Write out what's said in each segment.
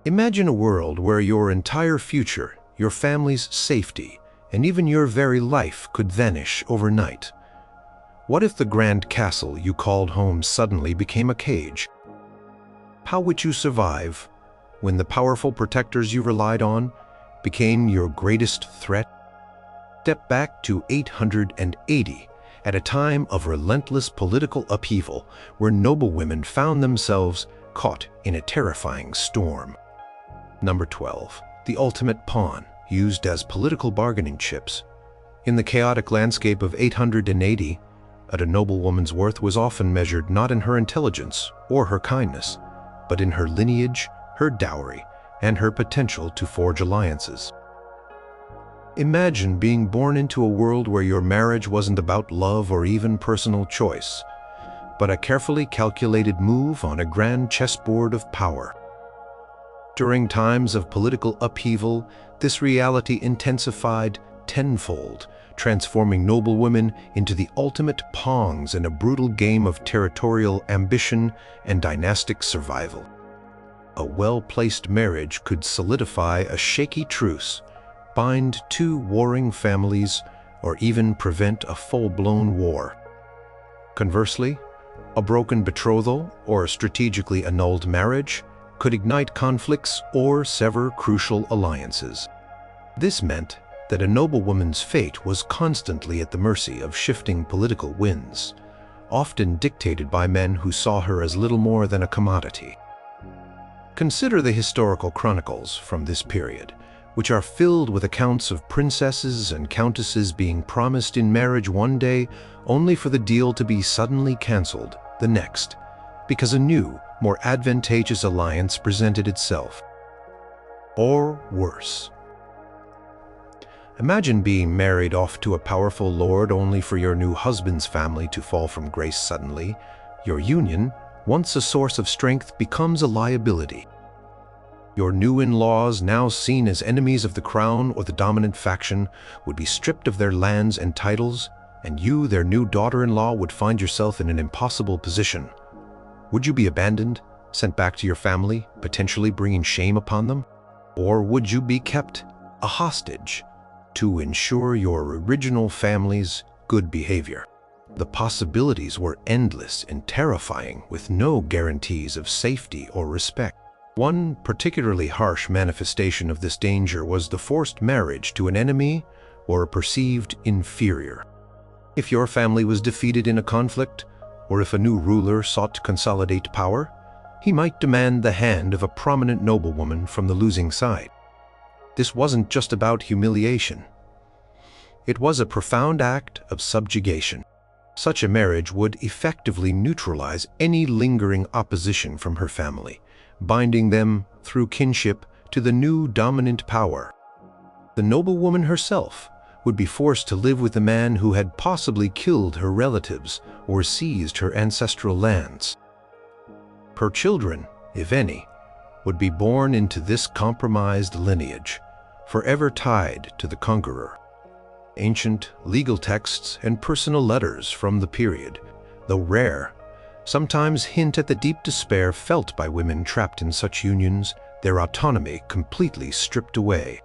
Imagine a world where your entire future, your family's safety, and even your very life could vanish overnight. What if the grand castle you called home suddenly became a cage? How would you survive when the powerful protectors you relied on became your greatest threat? Step back to 880, at a time of relentless political upheaval where noblewomen found themselves caught in a terrifying storm. Number 12. The ultimate pawn, used as political bargaining chips. In the chaotic landscape of 880, a noblewoman's worth was often measured not in her intelligence or her kindness, but in her lineage, her dowry, and her potential to forge alliances. Imagine being born into a world where your marriage wasn't about love or even personal choice, but a carefully calculated move on a grand chessboard of power. During times of political upheaval, this reality intensified tenfold, transforming noblewomen into the ultimate pawns in a brutal game of territorial ambition and dynastic survival. A well-placed marriage could solidify a shaky truce, bind two warring families, or even prevent a full-blown war. Conversely, a broken betrothal or a strategically annulled marriage could ignite conflicts or sever crucial alliances. This meant that a noblewoman's fate was constantly at the mercy of shifting political winds, often dictated by men who saw her as little more than a commodity. Consider the historical chronicles from this period, which are filled with accounts of princesses and countesses being promised in marriage one day only for the deal to be suddenly cancelled the next, because a new, more advantageous alliance presented itself. Or worse. Imagine being married off to a powerful lord only for your new husband's family to fall from grace suddenly. Your union, once a source of strength, becomes a liability. Your new in-laws, now seen as enemies of the crown or the dominant faction, would be stripped of their lands and titles, and you, their new daughter-in-law, would find yourself in an impossible position. Would you be abandoned, sent back to your family, potentially bringing shame upon them? Or would you be kept a hostage to ensure your original family's good behavior? The possibilities were endless and terrifying, with no guarantees of safety or respect. One particularly harsh manifestation of this danger was the forced marriage to an enemy or a perceived inferior. If your family was defeated in a conflict, or if a new ruler sought to consolidate power, he might demand the hand of a prominent noblewoman from the losing side. This wasn't just about humiliation. It was a profound act of subjugation. Such a marriage would effectively neutralize any lingering opposition from her family, binding them through kinship to the new dominant power. The noblewoman herself would be forced to live with the man who had possibly killed her relatives or seized her ancestral lands. Her children, if any, would be born into this compromised lineage, forever tied to the conqueror. Ancient legal texts and personal letters from the period, though rare, sometimes hint at the deep despair felt by women trapped in such unions, their autonomy completely stripped away.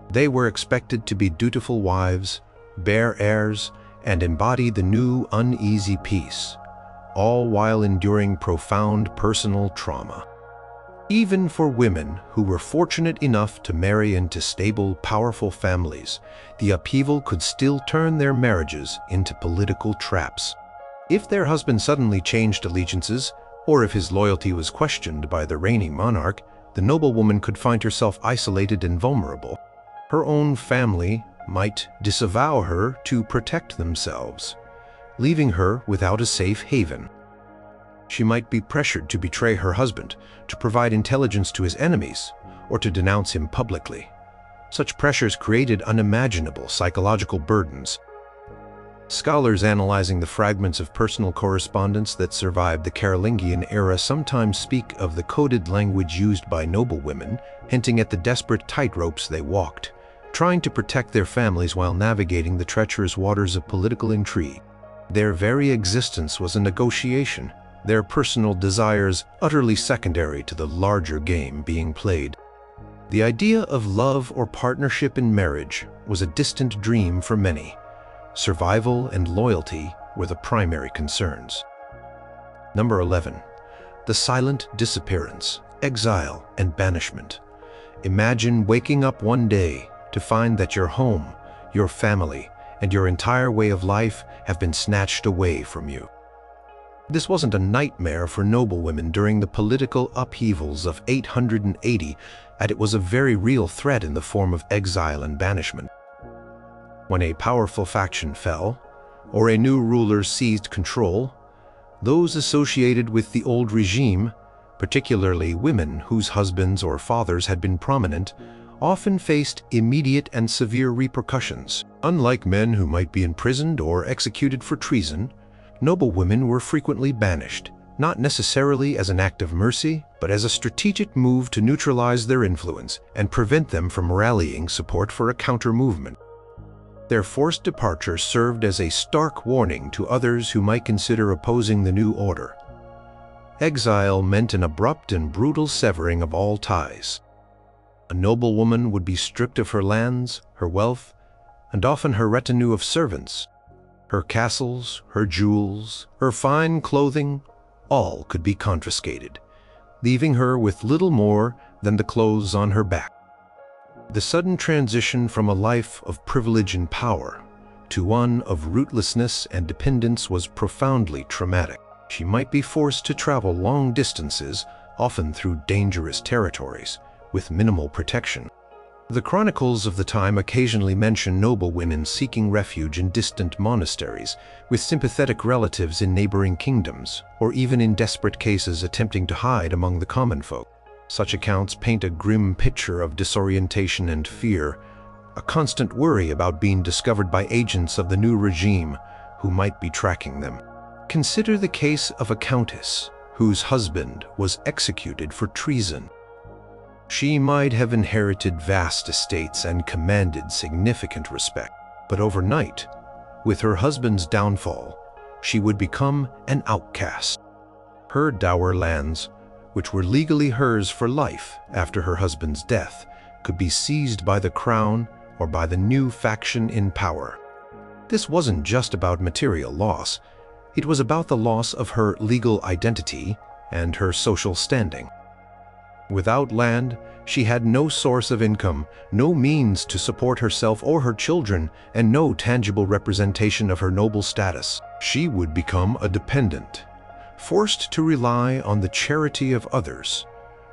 They were expected to be dutiful wives, bear heirs, and embody the new uneasy peace, all while enduring profound personal trauma. Even for women who were fortunate enough to marry into stable, powerful families, the upheaval could still turn their marriages into political traps. If their husband suddenly changed allegiances, or if his loyalty was questioned by the reigning monarch, the noblewoman could find herself isolated and vulnerable. Her own family might disavow her to protect themselves, leaving her without a safe haven. She might be pressured to betray her husband, to provide intelligence to his enemies, or to denounce him publicly. Such pressures created unimaginable psychological burdens. Scholars analyzing the fragments of personal correspondence that survived the Carolingian era sometimes speak of the coded language used by noblewomen, hinting at the desperate tightropes they walked, trying to protect their families while navigating the treacherous waters of political intrigue. Their very existence was a negotiation, their personal desires utterly secondary to the larger game being played. The idea of love or partnership in marriage was a distant dream for many. Survival and loyalty were the primary concerns. Number 11. The silent disappearance, exile, and banishment. Imagine waking up one day to find that your home, your family, and your entire way of life have been snatched away from you. This wasn't a nightmare for noblewomen during the political upheavals of 880, and it was a very real threat in the form of exile and banishment. When a powerful faction fell, or a new ruler seized control, those associated with the old regime, particularly women whose husbands or fathers had been prominent, often faced immediate and severe repercussions. Unlike men who might be imprisoned or executed for treason, noblewomen were frequently banished, not necessarily as an act of mercy, but as a strategic move to neutralize their influence and prevent them from rallying support for a counter-movement. Their forced departure served as a stark warning to others who might consider opposing the new order. Exile meant an abrupt and brutal severing of all ties. A noblewoman would be stripped of her lands, her wealth, and often her retinue of servants. Her castles, her jewels, her fine clothing, all could be confiscated, leaving her with little more than the clothes on her back. The sudden transition from a life of privilege and power to one of rootlessness and dependence was profoundly traumatic. She might be forced to travel long distances, often through dangerous territories, with minimal protection. The chronicles of the time occasionally mention noblewomen seeking refuge in distant monasteries, with sympathetic relatives in neighboring kingdoms, or even in desperate cases attempting to hide among the common folk. Such accounts paint a grim picture of disorientation and fear, a constant worry about being discovered by agents of the new regime who might be tracking them. Consider the case of a countess whose husband was executed for treason. She might have inherited vast estates and commanded significant respect, but overnight, with her husband's downfall, she would become an outcast. Her dower lands, which were legally hers for life after her husband's death, could be seized by the crown or by the new faction in power. This wasn't just about material loss. It was about the loss of her legal identity and her social standing. Without land, she had no source of income, no means to support herself or her children, and no tangible representation of her noble status. She would become a dependent, forced to rely on the charity of others,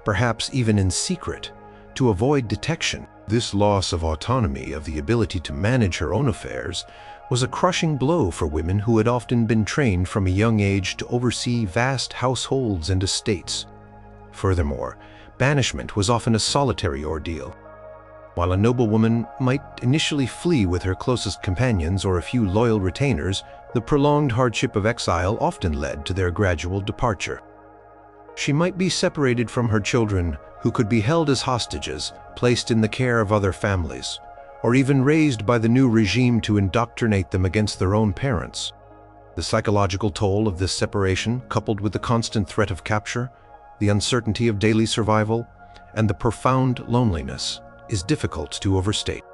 perhaps even in secret, to avoid detection. This loss of autonomy, of the ability to manage her own affairs, was a crushing blow for women who had often been trained from a young age to oversee vast households and estates. Furthermore, banishment was often a solitary ordeal. While a noblewoman might initially flee with her closest companions or a few loyal retainers, the prolonged hardship of exile often led to their gradual departure. She might be separated from her children, who could be held as hostages, placed in the care of other families, or even raised by the new regime to indoctrinate them against their own parents. The psychological toll of this separation, coupled with the constant threat of capture, the uncertainty of daily survival, and the profound loneliness, is difficult to overstate.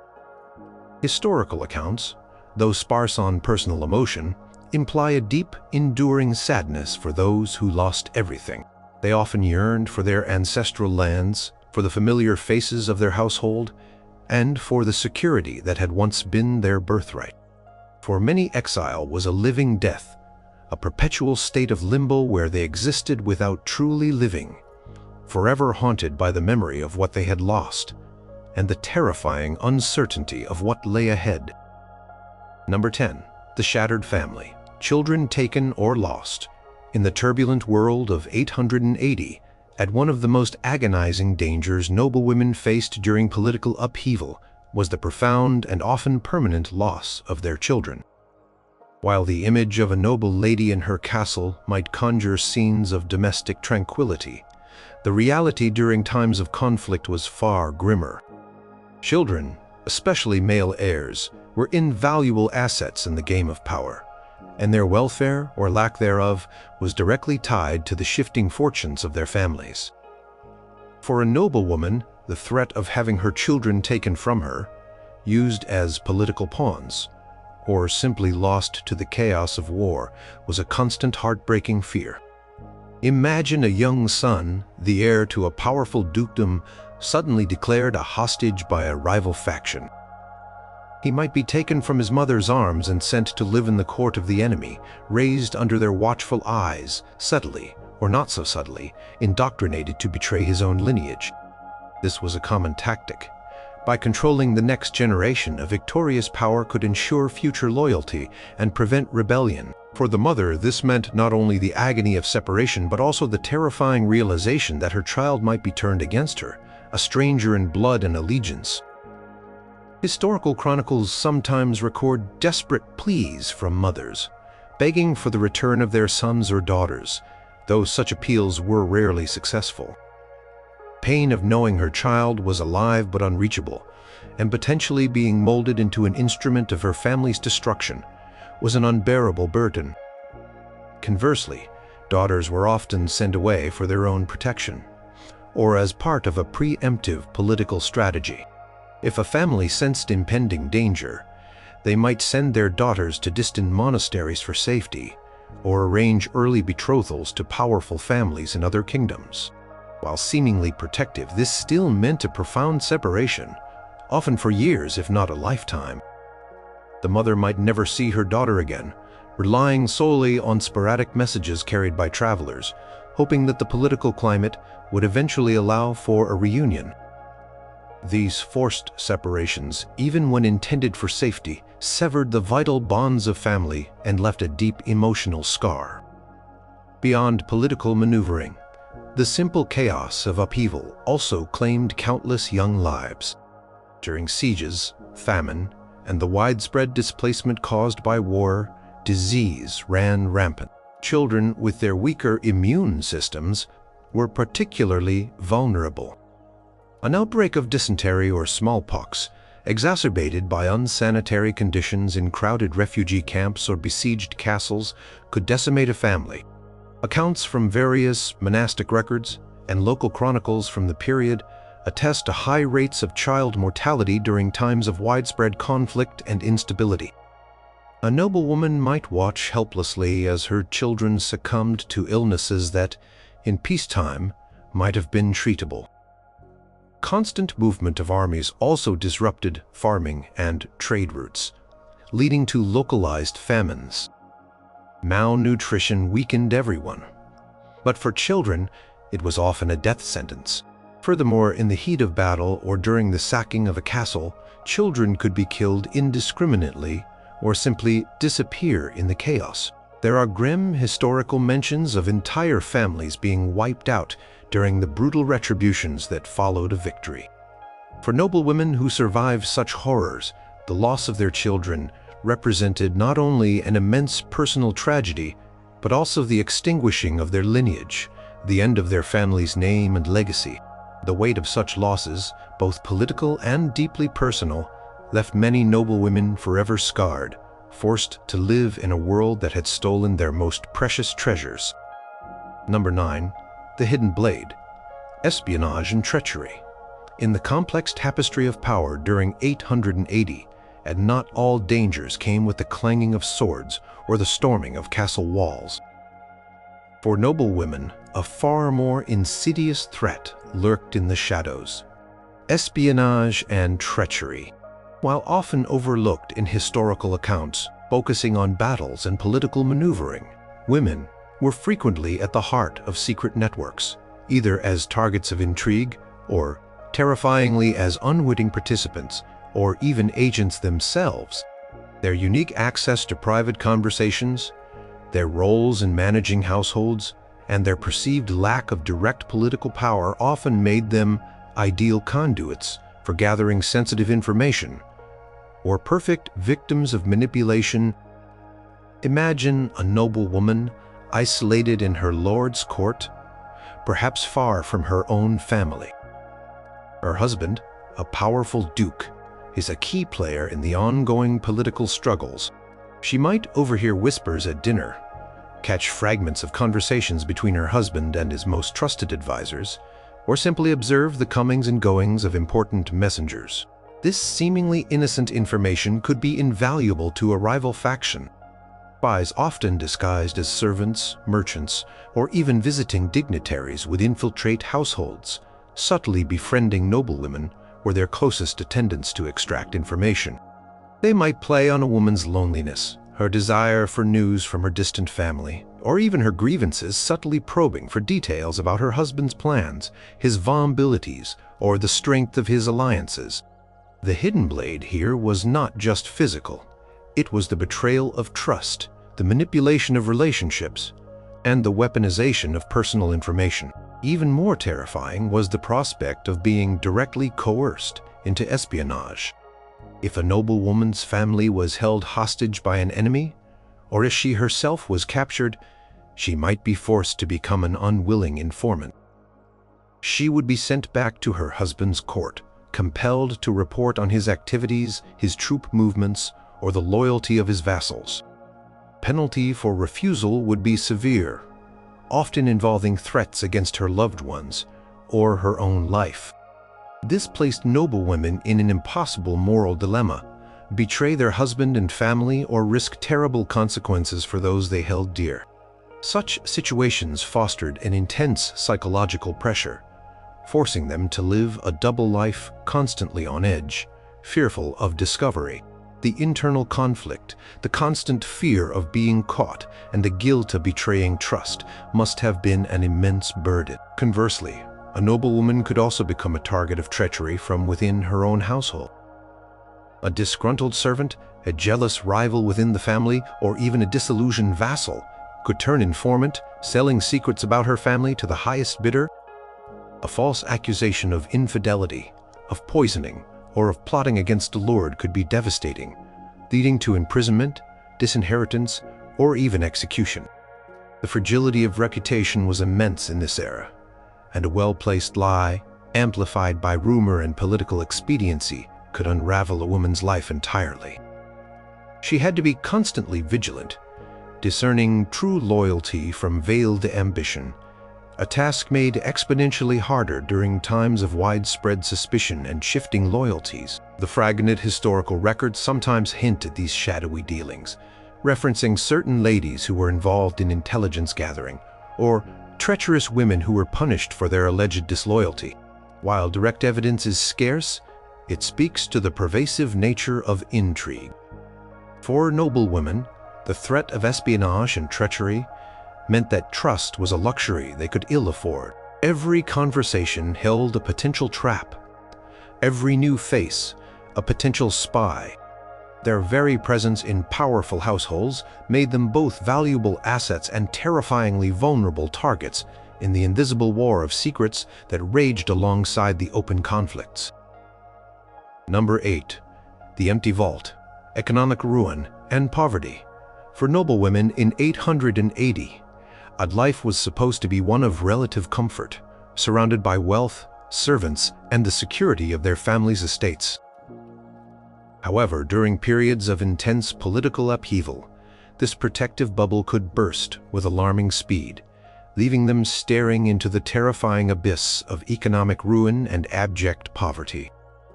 Historical accounts, though sparse on personal emotion, imply a deep, enduring sadness for those who lost everything. They often yearned for their ancestral lands, for the familiar faces of their household, and for the security that had once been their birthright. For many, exile was a living death, a perpetual state of limbo where they existed without truly living, forever haunted by the memory of what they had lost, and the terrifying uncertainty of what lay ahead. Number 10. The shattered family, children taken or lost. In the turbulent world of 880, at one of the most agonizing dangers noblewomen faced during political upheaval was the profound and often permanent loss of their children. While the image of a noble lady in her castle might conjure scenes of domestic tranquility, the reality during times of conflict was far grimmer. Children, especially male heirs, were invaluable assets in the game of power, and their welfare, or lack thereof, was directly tied to the shifting fortunes of their families. For a noblewoman, the threat of having her children taken from her, used as political pawns, or simply lost to the chaos of war, was a constant heartbreaking fear. Imagine a young son, the heir to a powerful dukedom, suddenly declared a hostage by a rival faction. He might be taken from his mother's arms and sent to live in the court of the enemy, raised under their watchful eyes, subtly, or not so subtly, indoctrinated to betray his own lineage. This was a common tactic. By controlling the next generation, a victorious power could ensure future loyalty and prevent rebellion. For the mother, this meant not only the agony of separation, but also the terrifying realization that her child might be turned against her, a stranger in blood and allegiance. Historical chronicles sometimes record desperate pleas from mothers, begging for the return of their sons or daughters, though such appeals were rarely successful. Pain of knowing her child was alive but unreachable, and potentially being molded into an instrument of her family's destruction, was an unbearable burden. Conversely, daughters were often sent away for their own protection, or as part of a preemptive political strategy. If a family sensed impending danger, they might send their daughters to distant monasteries for safety, or arrange early betrothals to powerful families in other kingdoms. While seemingly protective, this still meant a profound separation, often for years if not a lifetime. The mother might never see her daughter again, relying solely on sporadic messages carried by travelers, hoping that the political climate would eventually allow for a reunion. These forced separations, even when intended for safety, severed the vital bonds of family and left a deep emotional scar. Beyond political maneuvering, the simple chaos of upheaval also claimed countless young lives. During sieges, famine, and the widespread displacement caused by war, disease ran rampant. Children with their weaker immune systems were particularly vulnerable. An outbreak of dysentery or smallpox, exacerbated by unsanitary conditions in crowded refugee camps or besieged castles, could decimate a family. Accounts from various monastic records and local chronicles from the period attest to high rates of child mortality during times of widespread conflict and instability. A noblewoman might watch helplessly as her children succumbed to illnesses that, in peacetime, might have been treatable. Constant movement of armies also disrupted farming and trade routes, leading to localized famines. Malnutrition weakened everyone, but for children, it was often a death sentence. Furthermore, in the heat of battle or during the sacking of a castle, children could be killed indiscriminately or simply disappear in the chaos. There are grim historical mentions of entire families being wiped out during the brutal retributions that followed a victory. For noblewomen who survived such horrors, the loss of their children represented not only an immense personal tragedy, but also the extinguishing of their lineage, the end of their family's name and legacy. The weight of such losses, both political and deeply personal, left many noblewomen forever scarred, forced to live in a world that had stolen their most precious treasures. Number 9. The hidden blade. Espionage and treachery. In the complex tapestry of power during 880, and not all dangers came with the clanging of swords or the storming of castle walls. For noblewomen, a far more insidious threat lurked in the shadows. Espionage and treachery. While often overlooked in historical accounts, focusing on battles and political maneuvering, women were frequently at the heart of secret networks, either as targets of intrigue or, terrifyingly, as unwitting participants or even agents themselves. Their unique access to private conversations, their roles in managing households, and their perceived lack of direct political power often made them ideal conduits for gathering sensitive information, or perfect victims of manipulation. Imagine a noblewoman isolated in her lord's court, perhaps far from her own family. Her husband, a powerful duke, is a key player in the ongoing political struggles. She might overhear whispers at dinner, catch fragments of conversations between her husband and his most trusted advisors, or simply observe the comings and goings of important messengers. This seemingly innocent information could be invaluable to a rival faction. Spies, often disguised as servants, merchants, or even visiting dignitaries, would infiltrate households, subtly befriending noblewomen or their closest attendants to extract information. They might play on a woman's loneliness, her desire for news from her distant family, or even her grievances, subtly probing for details about her husband's plans, his vulnerabilities, or the strength of his alliances. The hidden blade here was not just physical. It was the betrayal of trust, the manipulation of relationships, and the weaponization of personal information. Even more terrifying was the prospect of being directly coerced into espionage. If a noblewoman's family was held hostage by an enemy, or if she herself was captured, she might be forced to become an unwilling informant. She would be sent back to her husband's court, compelled to report on his activities, his troop movements, or the loyalty of his vassals. Penalty for refusal would be severe, often involving threats against her loved ones or her own life. This placed noblewomen in an impossible moral dilemma: betray their husband and family or risk terrible consequences for those they held dear. Such situations fostered an intense psychological pressure, forcing them to live a double life, constantly on edge, fearful of discovery. The internal conflict, the constant fear of being caught, and the guilt of betraying trust must have been an immense burden. Conversely, a noblewoman could also become a target of treachery from within her own household. A disgruntled servant, a jealous rival within the family, or even a disillusioned vassal could turn informant, selling secrets about her family to the highest bidder. A false accusation of infidelity, of poisoning, or of plotting against the Lord could be devastating, leading to imprisonment, disinheritance, or even execution. The fragility of reputation was immense in this era, and a well-placed lie, amplified by rumor and political expediency, could unravel a woman's life entirely. She had to be constantly vigilant, discerning true loyalty from veiled ambition, a task made exponentially harder during times of widespread suspicion and shifting loyalties. The fragmented historical records sometimes hint at these shadowy dealings, referencing certain ladies who were involved in intelligence gathering, or treacherous women who were punished for their alleged disloyalty. While direct evidence is scarce, it speaks to the pervasive nature of intrigue. For noblewomen, the threat of espionage and treachery meant that trust was a luxury they could ill afford. Every conversation held a potential trap. Every new face, a potential spy. Their very presence in powerful households made them both valuable assets and terrifyingly vulnerable targets in the invisible war of secrets that raged alongside the open conflicts. Number 8. The empty vault, economic ruin, and poverty. For noblewomen in 880, a life was supposed to be one of relative comfort, surrounded by wealth, servants, and the security of their families' estates. However, during periods of intense political upheaval, this protective bubble could burst with alarming speed, leaving them staring into the terrifying abyss of economic ruin and abject poverty.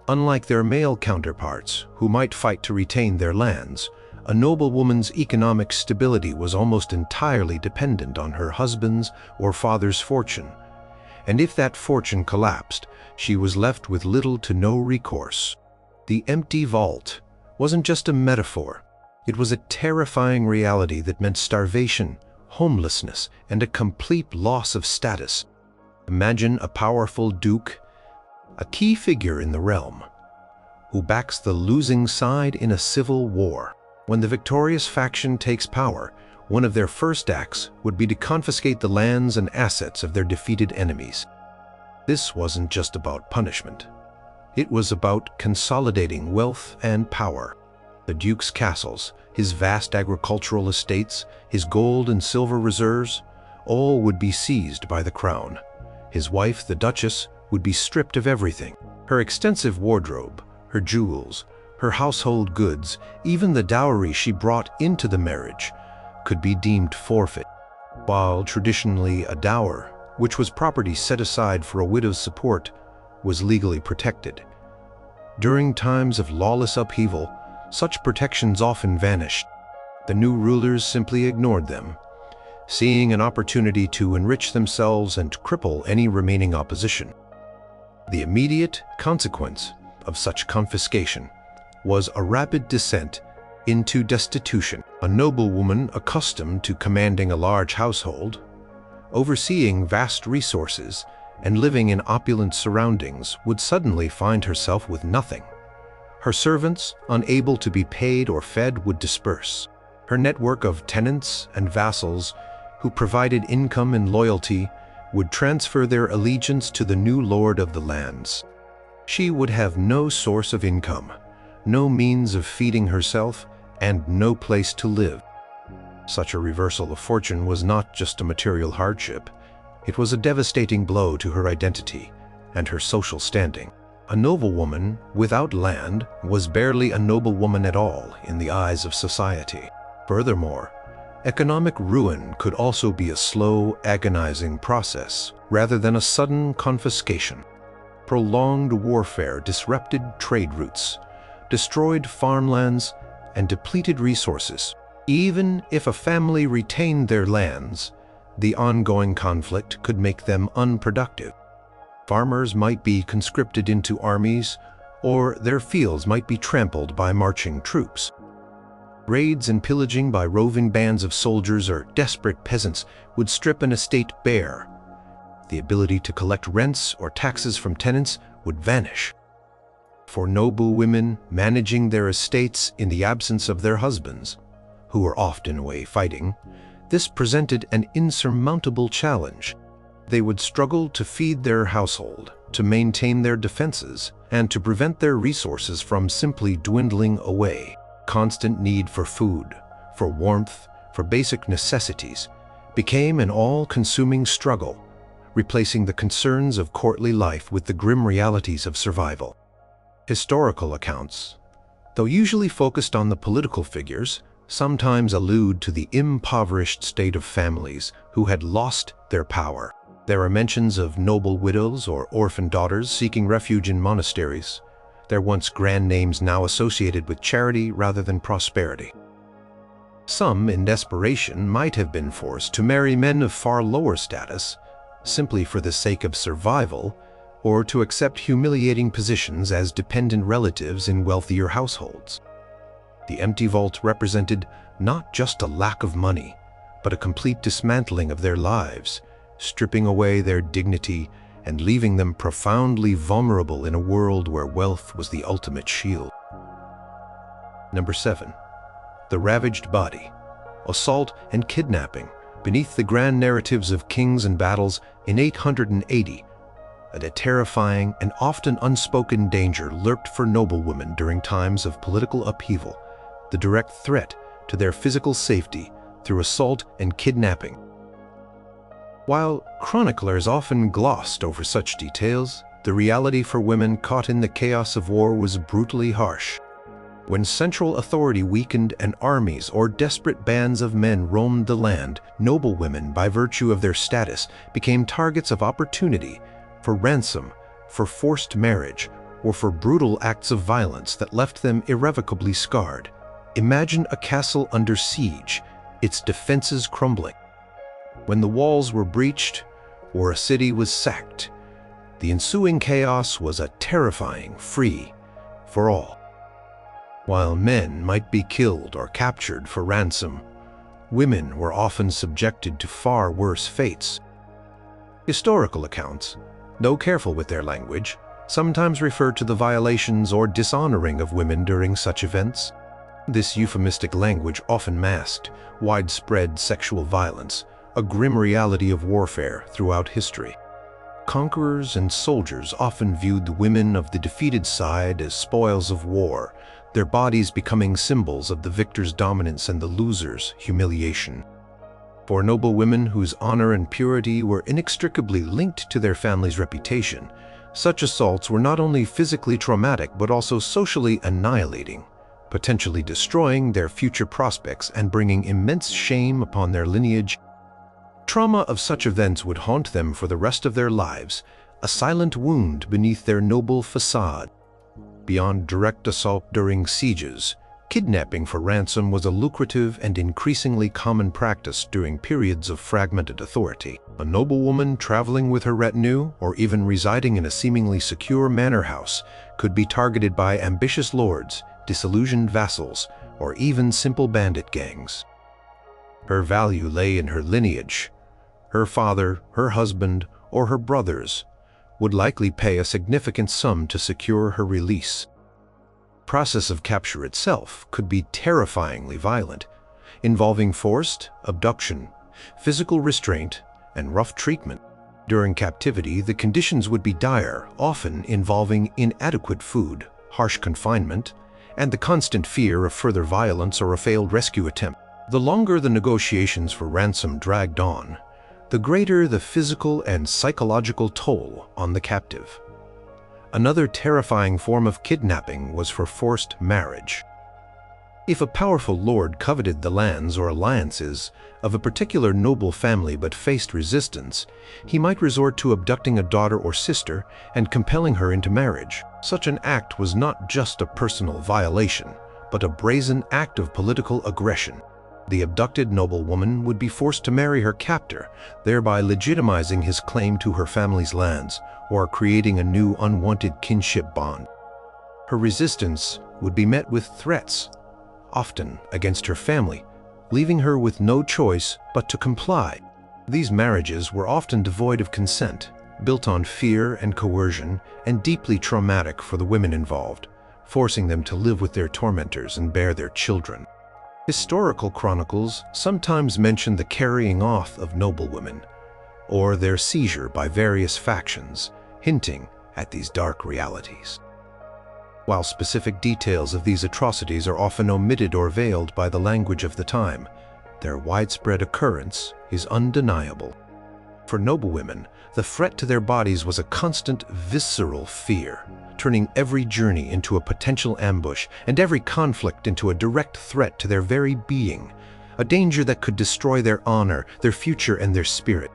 Unlike their male counterparts, who might fight to retain their lands, a noblewoman's economic stability was almost entirely dependent on her husband's or father's fortune, and if that fortune collapsed, she was left with little to no recourse. The empty vault wasn't just a metaphor. It was a terrifying reality that meant starvation, homelessness, and a complete loss of status. Imagine a powerful duke, a key figure in the realm, who backs the losing side in a civil war. When the victorious faction takes power, one of their first acts would be to confiscate the lands and assets of their defeated enemies. This wasn't just about punishment. It was about consolidating wealth and power. The duke's castles, his vast agricultural estates, his gold and silver reserves, all would be seized by the crown. His wife, the duchess, would be stripped of everything. Her extensive wardrobe, her jewels, Her household goods, even the dowry she brought into the marriage, could be deemed forfeit. While traditionally a dower, which was property set aside for a widow's support, was legally protected. During times of lawless upheaval, such protections often vanished. The new rulers simply ignored them, seeing an opportunity to enrich themselves and cripple any remaining opposition. The immediate consequence of such confiscation was a rapid descent into destitution. A noblewoman accustomed to commanding a large household, overseeing vast resources, and living in opulent surroundings would suddenly find herself with nothing. Her servants, unable to be paid or fed, would disperse. Her network of tenants and vassals who provided income and loyalty would transfer their allegiance to the new lord of the lands. She would have no source of income, no means of feeding herself, and no place to live. Such a reversal of fortune was not just a material hardship. It was a devastating blow to her identity and her social standing. A noblewoman without land was barely a noblewoman at all in the eyes of society. Furthermore, economic ruin could also be a slow, agonizing process rather than a sudden confiscation. Prolonged warfare disrupted trade routes, destroyed farmlands, and depleted resources. Even if a family retained their lands, the ongoing conflict could make them unproductive. Farmers might be conscripted into armies, or their fields might be trampled by marching troops. Raids and pillaging by roving bands of soldiers or desperate peasants would strip an estate bare. The ability to collect rents or taxes from tenants would vanish. For noblewomen managing their estates in the absence of their husbands, who were often away fighting, this presented an insurmountable challenge. They would struggle to feed their household, to maintain their defenses, and to prevent their resources from simply dwindling away. Constant need for food, for warmth, for basic necessities became an all-consuming struggle, replacing the concerns of courtly life with the grim realities of survival. Historical accounts, though usually focused on the political figures, sometimes allude to the impoverished state of families who had lost their power. There are mentions of noble widows or orphan daughters seeking refuge in monasteries, their once grand names now associated with charity rather than prosperity. Some, in desperation, might have been forced to marry men of far lower status, simply for the sake of survival, or to accept humiliating positions as dependent relatives in wealthier households. The empty vault represented not just a lack of money, but a complete dismantling of their lives, stripping away their dignity and leaving them profoundly vulnerable in a world where wealth was the ultimate shield. Number 7. The ravaged body. Assault and kidnapping beneath the grand narratives of kings and battles in 880. A terrifying and often unspoken danger lurked for noblewomen during times of political upheaval, the direct threat to their physical safety through assault and kidnapping. While chroniclers often glossed over such details, the reality for women caught in the chaos of war was brutally harsh. When central authority weakened and armies or desperate bands of men roamed the land, noblewomen, by virtue of their status, became targets of opportunity for ransom, for forced marriage, or for brutal acts of violence that left them irrevocably scarred. Imagine a castle under siege, its defenses crumbling. When the walls were breached, or a city was sacked, the ensuing chaos was a terrifying free for all. While men might be killed or captured for ransom, women were often subjected to far worse fates. Historical accounts, though careful with their language, sometimes refer to the violations or dishonoring of women during such events. This euphemistic language often masked widespread sexual violence, a grim reality of warfare throughout history. Conquerors and soldiers often viewed the women of the defeated side as spoils of war, their bodies becoming symbols of the victor's dominance and the loser's humiliation. For noblewomen whose honor and purity were inextricably linked to their family's reputation, Such assaults were not only physically traumatic but also socially annihilating, potentially destroying their future prospects and bringing immense shame upon their lineage. Trauma of such events would haunt them for the rest of their lives, a silent wound beneath their noble facade. Beyond direct assault during sieges, kidnapping for ransom was a lucrative and increasingly common practice during periods of fragmented authority. A noblewoman traveling with her retinue, or even residing in a seemingly secure manor house, could be targeted by ambitious lords, disillusioned vassals, or even simple bandit gangs. Her value lay in her lineage. Her father, her husband, or her brothers would likely pay a significant sum to secure her release. The process of capture itself could be terrifyingly violent, involving forced abduction, physical restraint, and rough treatment. During captivity, the conditions would be dire, often involving inadequate food, harsh confinement, and the constant fear of further violence or a failed rescue attempt. The longer the negotiations for ransom dragged on, the greater the physical and psychological toll on the captive. Another terrifying form of kidnapping was for forced marriage. If a powerful lord coveted the lands or alliances of a particular noble family but faced resistance, he might resort to abducting a daughter or sister and compelling her into marriage. Such an act was not just a personal violation, but a brazen act of political aggression. The abducted noblewoman would be forced to marry her captor, thereby legitimizing his claim to her family's lands or creating a new unwanted kinship bond. Her resistance would be met with threats, often against her family, leaving her with no choice but to comply. These marriages were often devoid of consent, built on fear and coercion, and deeply traumatic for the women involved, forcing them to live with their tormentors and bear their children. Historical chronicles sometimes mention the carrying off of noblewomen, or their seizure by various factions, hinting at these dark realities. While specific details of these atrocities are often omitted or veiled by the language of the time, their widespread occurrence is undeniable. For noblewomen, the threat to their bodies was a constant, visceral fear, turning every journey into a potential ambush and every conflict into a direct threat to their very being, a danger that could destroy their honor, their future, and their spirit.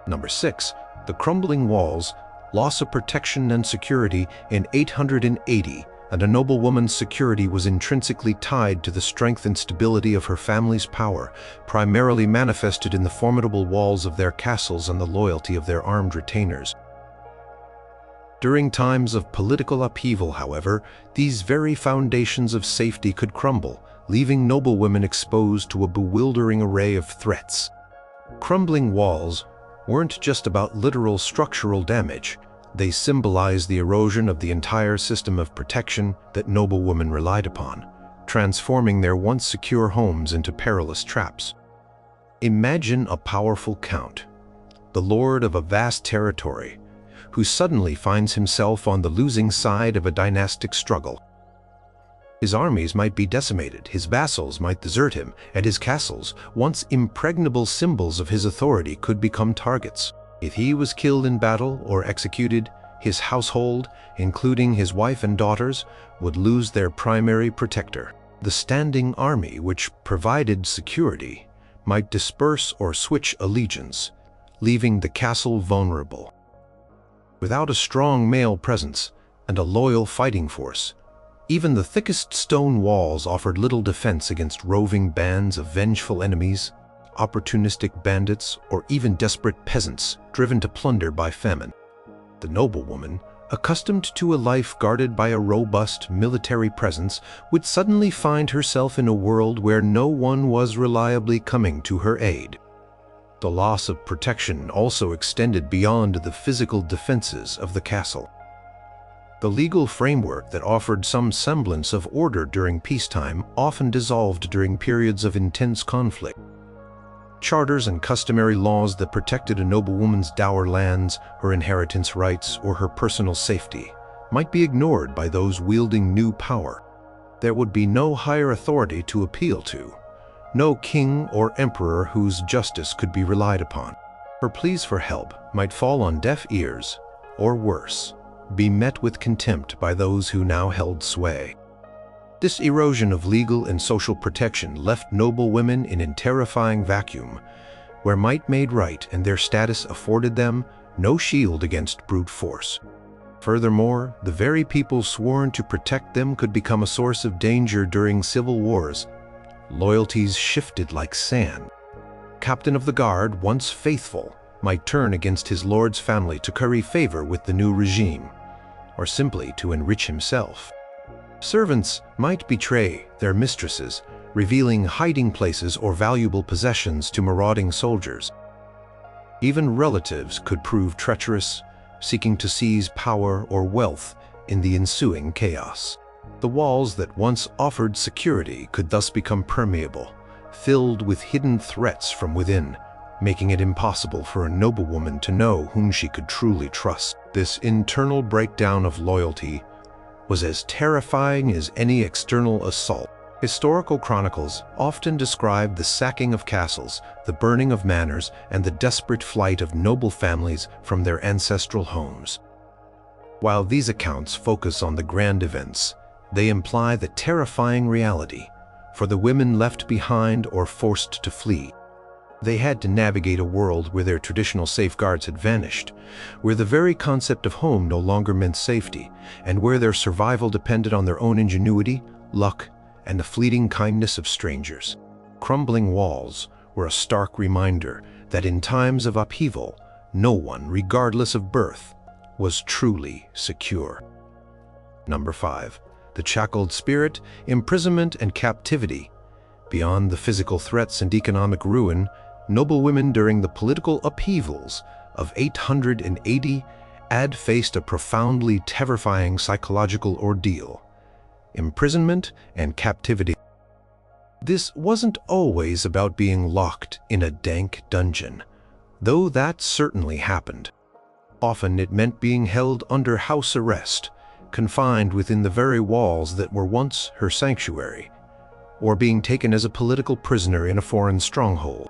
Number 6. The crumbling walls, loss of protection and security in 880, and a noblewoman's security was intrinsically tied to the strength and stability of her family's power, primarily manifested in the formidable walls of their castles and the loyalty of their armed retainers. During times of political upheaval, however, these very foundations of safety could crumble, leaving noblewomen exposed to a bewildering array of threats. Crumbling walls weren't just about literal structural damage. They symbolized the erosion of the entire system of protection that noblewomen relied upon, transforming their once secure homes into perilous traps. Imagine a powerful count, the lord of a vast territory, who suddenly finds himself on the losing side of a dynastic struggle. His armies might be decimated, his vassals might desert him, and his castles, once impregnable symbols of his authority, could become targets. If he was killed in battle or executed, his household, including his wife and daughters, would lose their primary protector. The standing army, which provided security, might disperse or switch allegiance, leaving the castle vulnerable. Without a strong male presence and a loyal fighting force, even the thickest stone walls offered little defense against roving bands of vengeful enemies, opportunistic bandits, or even desperate peasants driven to plunder by famine. The noblewoman, accustomed to a life guarded by a robust military presence, would suddenly find herself in a world where no one was reliably coming to her aid. The loss of protection also extended beyond the physical defenses of the castle. The legal framework that offered some semblance of order during peacetime often dissolved during periods of intense conflict. Charters and customary laws that protected a noblewoman's dower lands, her inheritance rights, or her personal safety might be ignored by those wielding new power. There would be no higher authority to appeal to, no king or emperor whose justice could be relied upon. Her pleas for help might fall on deaf ears, or worse, be met with contempt by those who now held sway. This erosion of legal and social protection left noblewomen in a terrifying vacuum, where might made right and their status afforded them no shield against brute force. Furthermore, the very people sworn to protect them could become a source of danger during civil wars. Loyalties shifted like sand. Captain of the guard, once faithful, might turn against his lord's family to curry favor with the new regime, or simply to enrich himself. Servants might betray their mistresses, revealing hiding places or valuable possessions to marauding soldiers. Even relatives could prove treacherous, seeking to seize power or wealth in the ensuing chaos. The walls that once offered security could thus become permeable, filled with hidden threats from within, making it impossible for a noblewoman to know whom she could truly trust. This internal breakdown of loyalty was as terrifying as any external assault. Historical chronicles often describe the sacking of castles, the burning of manors, and the desperate flight of noble families from their ancestral homes. While these accounts focus on the grand events, they imply the terrifying reality for the women left behind or forced to flee. They had to navigate a world where their traditional safeguards had vanished, where the very concept of home no longer meant safety, and where their survival depended on their own ingenuity, luck, and the fleeting kindness of strangers. Crumbling walls were a stark reminder that in times of upheaval, no one, regardless of birth, was truly secure. Number 5. The shackled spirit, imprisonment, and captivity. Beyond the physical threats and economic ruin, noblewomen during the political upheavals of 880 had faced a profoundly terrifying psychological ordeal: imprisonment and captivity. This wasn't always about being locked in a dank dungeon, though that certainly happened. Often it meant being held under house arrest, confined within the very walls that were once her sanctuary, or being taken as a political prisoner in a foreign stronghold.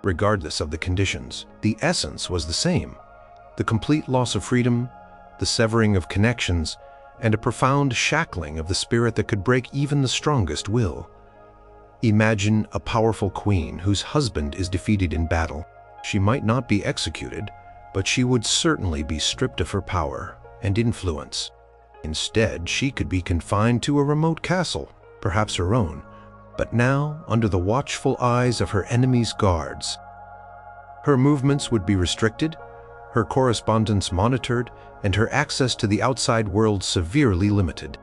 Regardless of the conditions, the essence was the same: the complete loss of freedom, the severing of connections, and a profound shackling of the spirit that could break even the strongest will. Imagine a powerful queen whose husband is defeated in battle. She might not be executed, but she would certainly be stripped of her power and influence. Instead, she could be confined to a remote castle, perhaps her own, but now under the watchful eyes of her enemy's guards. Her movements would be restricted, her correspondence monitored, and her access to the outside world severely limited.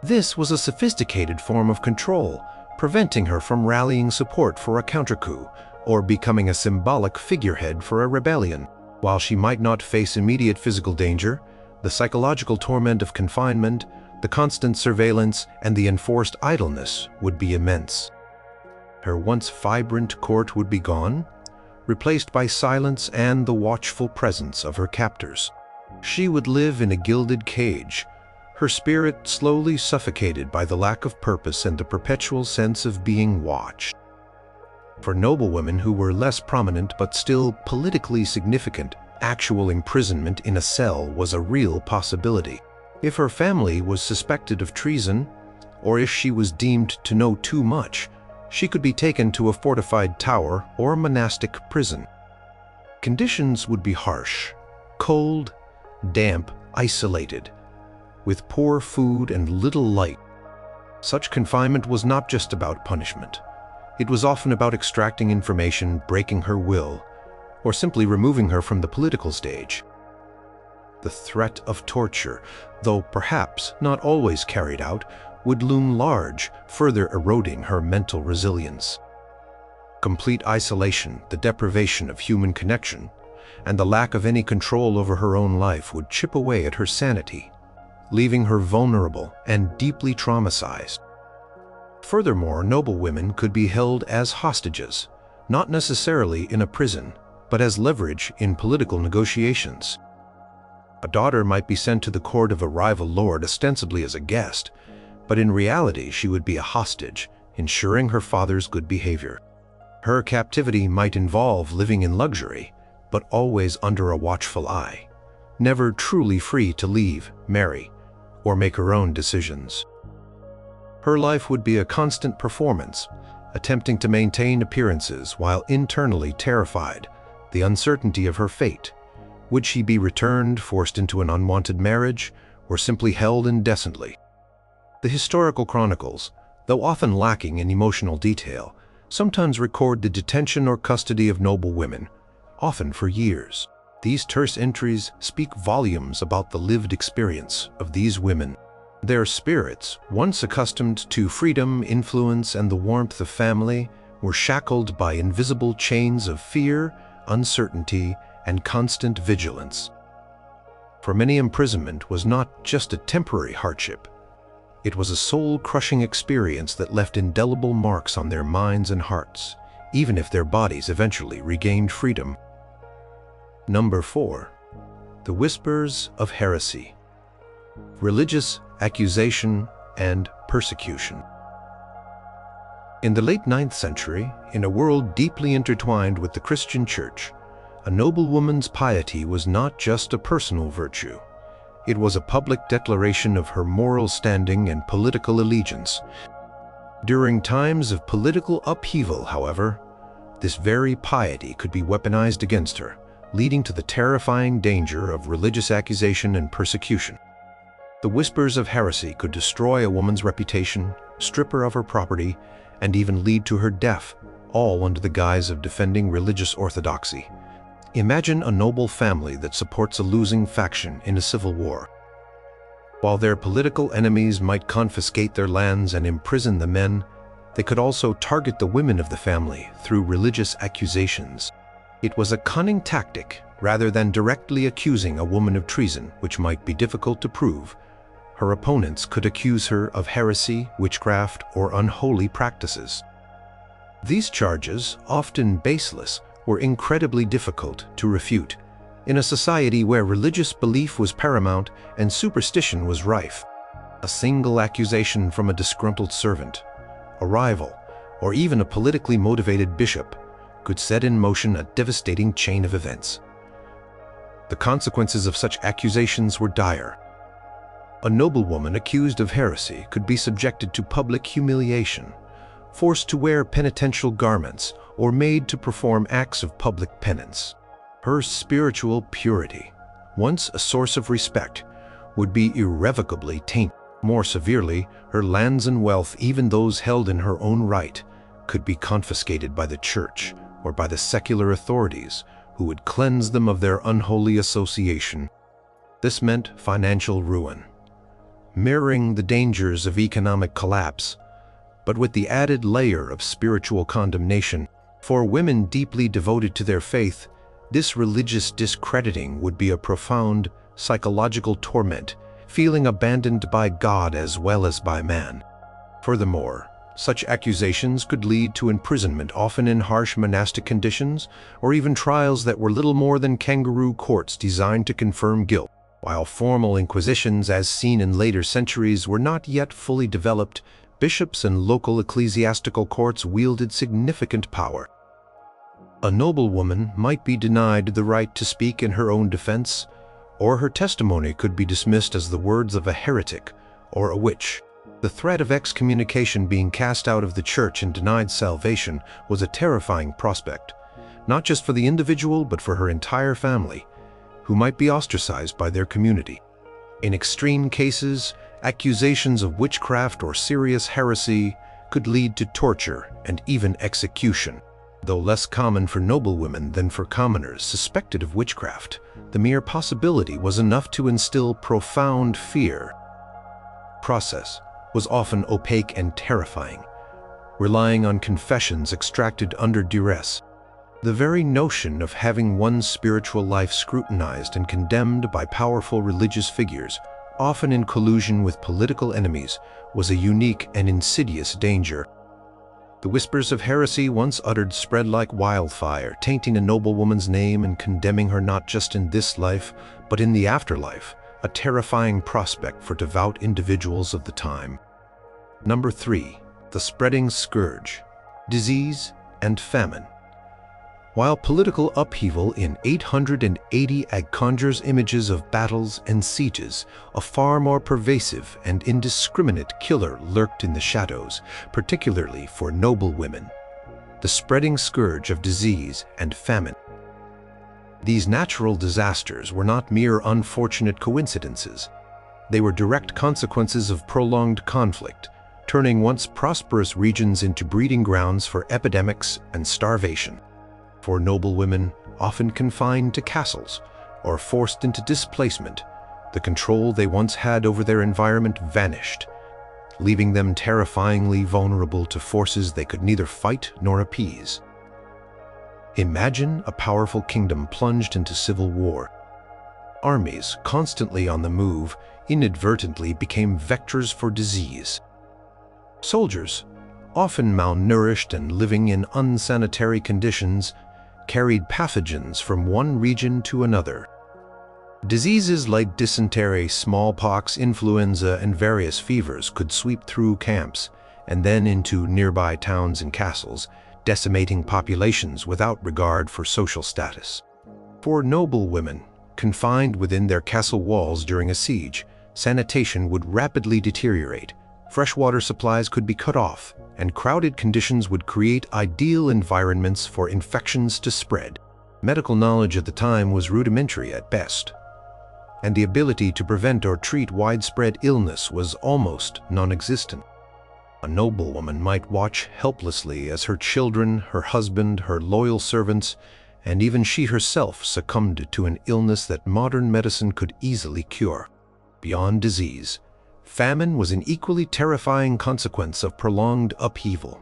This was a sophisticated form of control, preventing her from rallying support for a counter-coup or becoming a symbolic figurehead for a rebellion. While she might not face immediate physical danger, the psychological torment of confinement, the constant surveillance, and the enforced idleness would be immense. Her once vibrant court would be gone, replaced by silence and the watchful presence of her captors. She would live in a gilded cage, her spirit slowly suffocated by the lack of purpose and the perpetual sense of being watched. For noblewomen who were less prominent but still politically significant, actual imprisonment in a cell was a real possibility. If her family was suspected of treason, or if she was deemed to know too much, she could be taken to a fortified tower or a monastic prison. Conditions would be harsh: cold, damp, isolated, with poor food and little light. Such confinement was not just about punishment. It was often about extracting information, breaking her will, or simply removing her from the political stage. The threat of torture, though perhaps not always carried out, would loom large, further eroding her mental resilience. Complete isolation, the deprivation of human connection, and the lack of any control over her own life would chip away at her sanity, leaving her vulnerable and deeply traumatized. Furthermore, noblewomen could be held as hostages, not necessarily in a prison, but as leverage in political negotiations. A daughter might be sent to the court of a rival lord ostensibly as a guest, but in reality she would be a hostage, ensuring her father's good behavior. Her captivity might involve living in luxury, but always under a watchful eye, never truly free to leave, marry, or make her own decisions. Her life would be a constant performance, attempting to maintain appearances while internally terrified, the uncertainty of her fate. Would she be returned, forced into an unwanted marriage, or simply held indefinitely? The historical chronicles, though often lacking in emotional detail, sometimes record the detention or custody of noble women, often for years. These terse entries speak volumes about the lived experience of these women. Their spirits, once accustomed to freedom, influence, and the warmth of family, were shackled by invisible chains of fear, uncertainty, and constant vigilance. For many, imprisonment was not just a temporary hardship. It was a soul-crushing experience that left indelible marks on their minds and hearts, even if their bodies eventually regained freedom. Number 4. The whispers of heresy. Religious accusation and persecution. In the late 9th century, in a world deeply intertwined with the Christian Church, a noblewoman's piety was not just a personal virtue. It was a public declaration of her moral standing and political allegiance. During times of political upheaval, however, this very piety could be weaponized against her, leading to the terrifying danger of religious accusation and persecution. The whispers of heresy could destroy a woman's reputation, strip her of her property, and even lead to her death, all under the guise of defending religious orthodoxy. Imagine a noble family that supports a losing faction in a civil war. While their political enemies might confiscate their lands and imprison the men, they could also target the women of the family through religious accusations. It was a cunning tactic. Rather than directly accusing a woman of treason, which might be difficult to prove, her opponents could accuse her of heresy, witchcraft, or unholy practices. These charges, often baseless, were incredibly difficult to refute in a society where religious belief was paramount and superstition was rife. A single accusation from a disgruntled servant, a rival, or even a politically motivated bishop could set in motion a devastating chain of events. The consequences of such accusations were dire. A noblewoman accused of heresy could be subjected to public humiliation, forced to wear penitential garments, or made to perform acts of public penance. Her spiritual purity, once a source of respect, would be irrevocably tainted. More severely, her lands and wealth, even those held in her own right, could be confiscated by the church or by the secular authorities, who would cleanse them of their unholy association. This meant financial ruin, mirroring the dangers of economic collapse, but with the added layer of spiritual condemnation. For women deeply devoted to their faith, this religious discrediting would be a profound psychological torment, feeling abandoned by God as well as by man. Furthermore, such accusations could lead to imprisonment, often in harsh monastic conditions, or even trials that were little more than kangaroo courts designed to confirm guilt. While formal inquisitions, as seen in later centuries, were not yet fully developed, bishops and local ecclesiastical courts wielded significant power. A noblewoman might be denied the right to speak in her own defense, or her testimony could be dismissed as the words of a heretic or a witch. The threat of excommunication, being cast out of the church and denied salvation, was a terrifying prospect, not just for the individual but for her entire family, who might be ostracized by their community. In extreme cases, accusations of witchcraft or serious heresy could lead to torture and even execution. Though less common for noblewomen than for commoners suspected of witchcraft, the mere possibility was enough to instill profound fear. The process was often opaque and terrifying, relying on confessions extracted under duress. The very notion of having one's spiritual life scrutinized and condemned by powerful religious figures, often in collusion with political enemies, was a unique and insidious danger. The whispers of heresy, once uttered, spread like wildfire, tainting a noblewoman's name and condemning her not just in this life, but in the afterlife, a terrifying prospect for devout individuals of the time. Number 3. The spreading scourge, disease and famine. while political upheaval in 880 AD conjures images of battles and sieges, a far more pervasive and indiscriminate killer lurked in the shadows, particularly for noblewomen, the spreading scourge of disease and famine. These natural disasters were not mere unfortunate coincidences. They were direct consequences of prolonged conflict, turning once prosperous regions into breeding grounds for epidemics and starvation. For noblewomen, often confined to castles or forced into displacement, the control they once had over their environment vanished, leaving them terrifyingly vulnerable to forces they could neither fight nor appease. Imagine a powerful kingdom plunged into civil war. Armies, constantly on the move, inadvertently became vectors for disease. Soldiers, often malnourished and living in unsanitary conditions, carried pathogens from one region to another. Diseases like dysentery, smallpox, influenza, and various fevers could sweep through camps and then into nearby towns and castles, decimating populations without regard for social status. For noblewomen, confined within their castle walls during a siege, sanitation would rapidly deteriorate, freshwater supplies could be cut off, and crowded conditions would create ideal environments for infections to spread. Medical knowledge at the time was rudimentary at best, and the ability to prevent or treat widespread illness was almost non-existent. A noblewoman might watch helplessly as her children, her husband, her loyal servants, and even she herself succumbed to an illness that modern medicine could easily cure. Beyond disease, famine was an equally terrifying consequence of prolonged upheaval.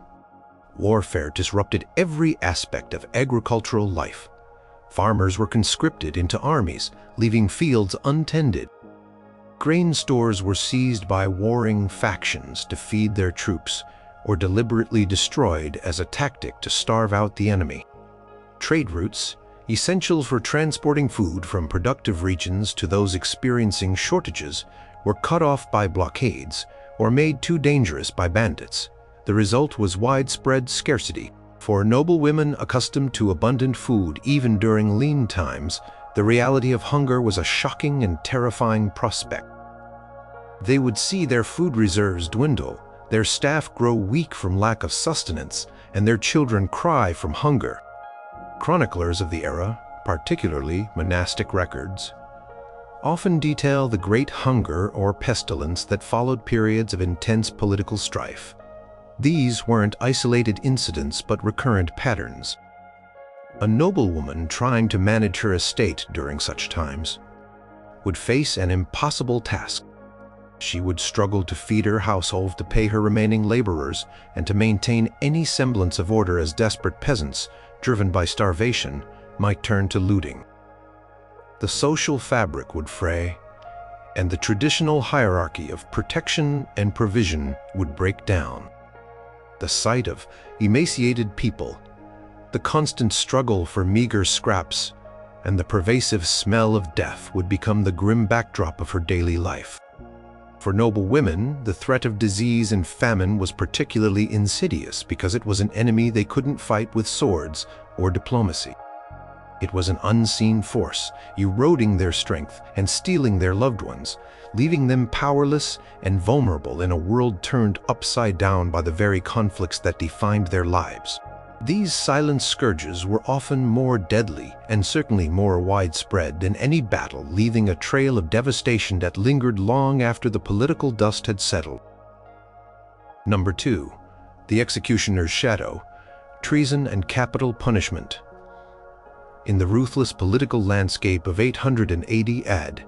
Warfare disrupted every aspect of agricultural life. Farmers were conscripted into armies, leaving fields untended. Grain stores were seized by warring factions to feed their troops, or deliberately destroyed as a tactic to starve out the enemy. Trade routes, essential for transporting food from productive regions to those experiencing shortages, were cut off by blockades or made too dangerous by bandits. The result was widespread scarcity. For noblewomen accustomed to abundant food even during lean times, the reality of hunger was a shocking and terrifying prospect. They would see their food reserves dwindle, their staff grow weak from lack of sustenance, and their children cry from hunger. Chroniclers of the era, particularly monastic records, often detail the great hunger or pestilence that followed periods of intense political strife. These weren't isolated incidents but recurrent patterns. A noblewoman trying to manage her estate during such times would face an impossible task. She would struggle to feed her household, to pay her remaining laborers, and to maintain any semblance of order as desperate peasants, driven by starvation, might turn to looting. The social fabric would fray, and the traditional hierarchy of protection and provision would break down. The sight of emaciated people, the constant struggle for meager scraps, and the pervasive smell of death would become the grim backdrop of her daily life. For noblewomen, the threat of disease and famine was particularly insidious because it was an enemy they couldn't fight with swords or diplomacy. It was an unseen force, eroding their strength and stealing their loved ones, leaving them powerless and vulnerable in a world turned upside down by the very conflicts that defined their lives. These silent scourges were often more deadly and certainly more widespread than any battle, leaving a trail of devastation that lingered long after the political dust had settled. Number 2. The executioner's shadow, treason and capital punishment. In the ruthless political landscape of 880 AD,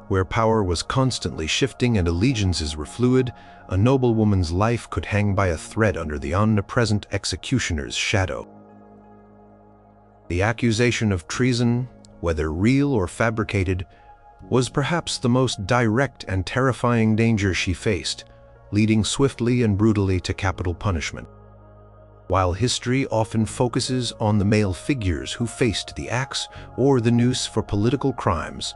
where power was constantly shifting and allegiances were fluid, a noblewoman's life could hang by a thread under the omnipresent executioner's shadow. The accusation of treason, whether real or fabricated, was perhaps the most direct and terrifying danger she faced, leading swiftly and brutally to capital punishment. While history often focuses on the male figures who faced the axe or the noose for political crimes,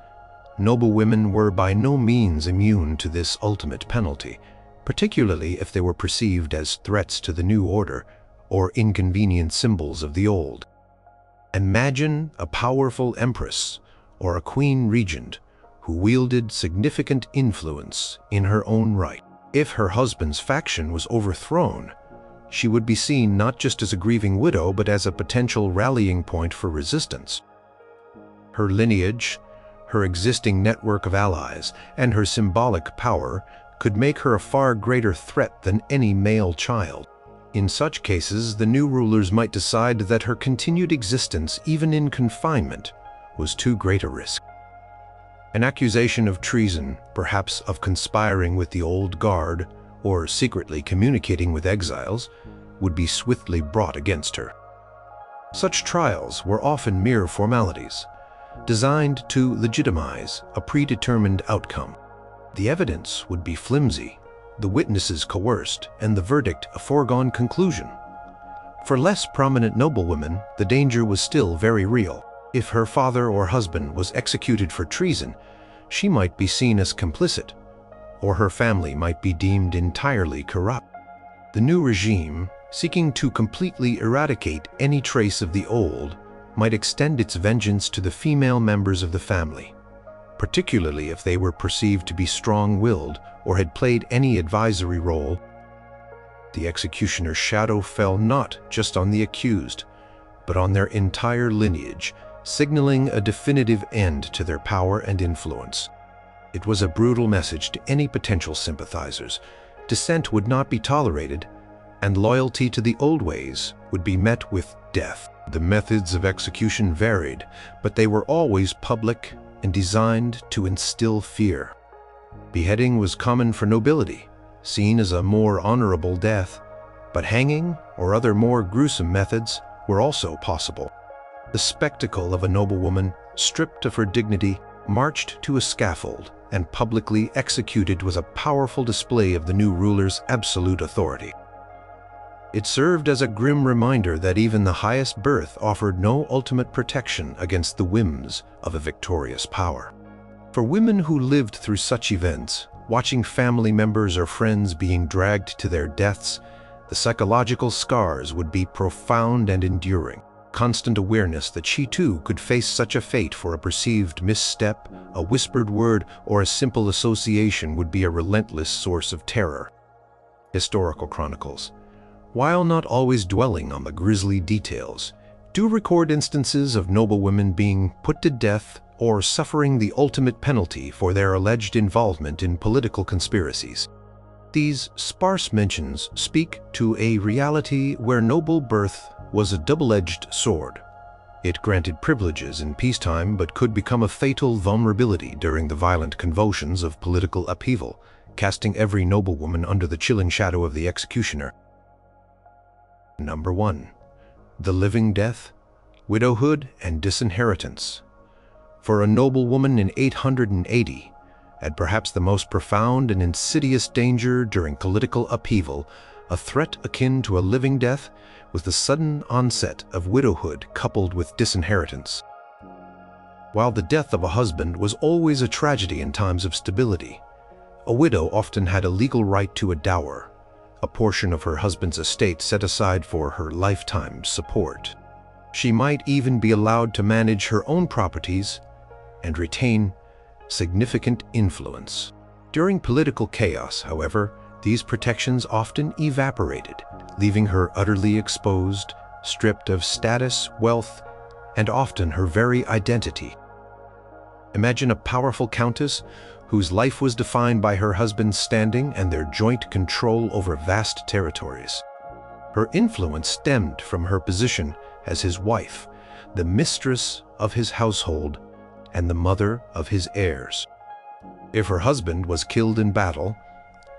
noblewomen were by no means immune to this ultimate penalty, particularly if they were perceived as threats to the new order or inconvenient symbols of the old. Imagine a powerful empress or a queen regent who wielded significant influence in her own right. If her husband's faction was overthrown, she would be seen not just as a grieving widow, but as a potential rallying point for resistance. Her lineage, her existing network of allies, and her symbolic power could make her a far greater threat than any male child. In such cases, the new rulers might decide that her continued existence, even in confinement, was too great a risk. An accusation of treason, perhaps of conspiring with the old guard or secretly communicating with exiles, would be swiftly brought against her. Such trials were often mere formalities, designed to legitimize a predetermined outcome. The evidence would be flimsy, the witnesses coerced, and the verdict a foregone conclusion. For less prominent noblewomen, the danger was still very real. If her father or husband was executed for treason, she might be seen as complicit, or her family might be deemed entirely corrupt. The new regime, seeking to completely eradicate any trace of the old, might extend its vengeance to the female members of the family, particularly if they were perceived to be strong-willed or had played any advisory role. The executioner's shadow fell not just on the accused, but on their entire lineage, signaling a definitive end to their power and influence. It was a brutal message to any potential sympathizers. Dissent would not be tolerated, and loyalty to the old ways would be met with death. The methods of execution varied, but they were always public and designed to instill fear. Beheading was common for nobility, seen as a more honorable death, but hanging or other more gruesome methods were also possible. The spectacle of a noblewoman, stripped of her dignity, marched to a scaffold, and publicly executed was a powerful display of the new ruler's absolute authority. It served as a grim reminder that even the highest birth offered no ultimate protection against the whims of a victorious power. For women who lived through such events, watching family members or friends being dragged to their deaths, the psychological scars would be profound and enduring. Constant awareness that she too could face such a fate for a perceived misstep, a whispered word, or a simple association would be a relentless source of terror. Historical chronicles, while not always dwelling on the grisly details, do record instances of noblewomen being put to death or suffering the ultimate penalty for their alleged involvement in political conspiracies. These sparse mentions speak to a reality where noble birth was a double-edged sword. It granted privileges in peacetime but could become a fatal vulnerability during the violent convulsions of political upheaval, casting every noblewoman under the chilling shadow of the executioner. Number 1. The living death, widowhood, and disinheritance. For a noblewoman in 880, at perhaps the most profound and insidious danger during political upheaval, a threat akin to a living death was the sudden onset of widowhood coupled with disinheritance. While the death of a husband was always a tragedy in times of stability, a widow often had a legal right to a dower, a portion of her husband's estate set aside for her lifetime support. She might even be allowed to manage her own properties and retain significant influence. During political chaos, however, these protections often evaporated, leaving her utterly exposed, stripped of status, wealth, and often her very identity. Imagine a powerful countess whose life was defined by her husband's standing and their joint control over vast territories. Her influence stemmed from her position as his wife, the mistress of his household, and the mother of his heirs. If her husband was killed in battle,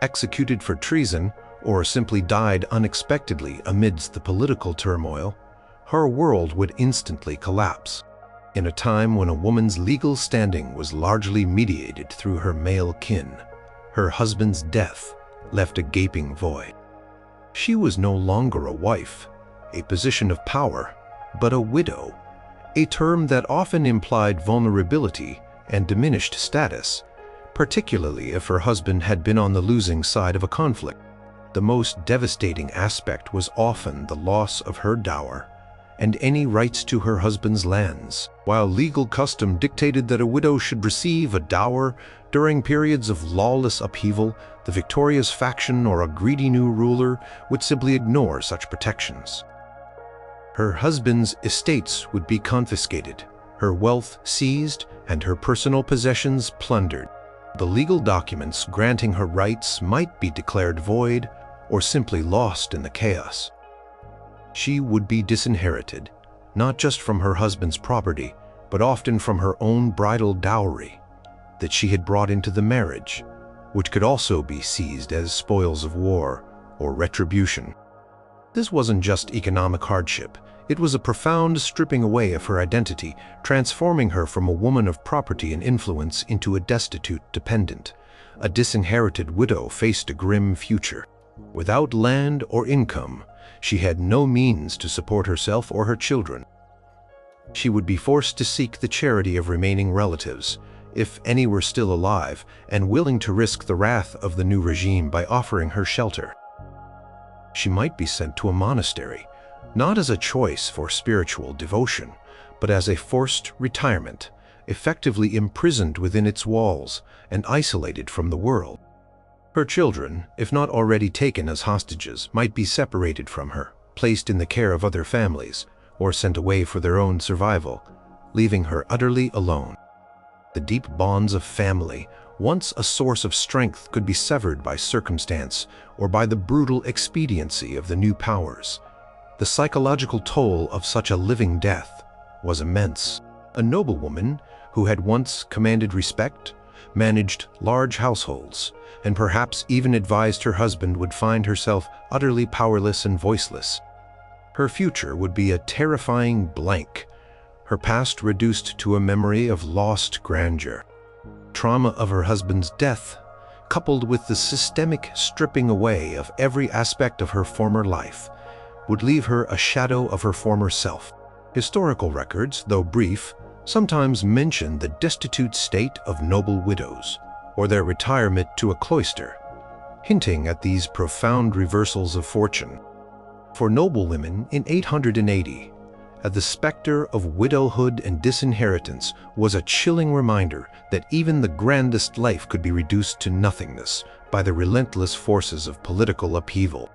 executed for treason, or simply died unexpectedly amidst the political turmoil, her world would instantly collapse. In a time when a woman's legal standing was largely mediated through her male kin, her husband's death left a gaping void. She was no longer a wife, a position of power, but a widow, a term that often implied vulnerability and diminished status, particularly if her husband had been on the losing side of a conflict. The most devastating aspect was often the loss of her dower, and any rights to her husband's lands. While legal custom dictated that a widow should receive a dower during periods of lawless upheaval, the victorious faction or a greedy new ruler would simply ignore such protections. Her husband's estates would be confiscated, her wealth seized, and her personal possessions plundered. The legal documents granting her rights might be declared void or simply lost in the chaos. She would be disinherited, not just from her husband's property, but often from her own bridal dowry that she had brought into the marriage, which could also be seized as spoils of war or retribution. This wasn't just economic hardship. It was a profound stripping away of her identity, transforming her from a woman of property and influence into a destitute dependent. A disinherited widow faced a grim future. Without land or income, she had no means to support herself or her children. She would be forced to seek the charity of remaining relatives, if any were still alive, and willing to risk the wrath of the new regime by offering her shelter. She might be sent to a monastery, not as a choice for spiritual devotion, but as a forced retirement, effectively imprisoned within its walls and isolated from the world. Her children, if not already taken as hostages, might be separated from her, placed in the care of other families, or sent away for their own survival, leaving her utterly alone. The deep bonds of family, once a source of strength, could be severed by circumstance or by the brutal expediency of the new powers. The psychological toll of such a living death was immense. A noblewoman who had once commanded respect, managed large households, and perhaps even advised her husband would find herself utterly powerless and voiceless. Her future would be a terrifying blank, her past reduced to a memory of lost grandeur. Trauma of her husband's death, coupled with the systemic stripping away of every aspect of her former life, would leave her a shadow of her former self. Historical records, though brief, sometimes mention the destitute state of noble widows, or their retirement to a cloister, hinting at these profound reversals of fortune. For noblewomen in 880, the specter of widowhood and disinheritance was a chilling reminder that even the grandest life could be reduced to nothingness by the relentless forces of political upheaval.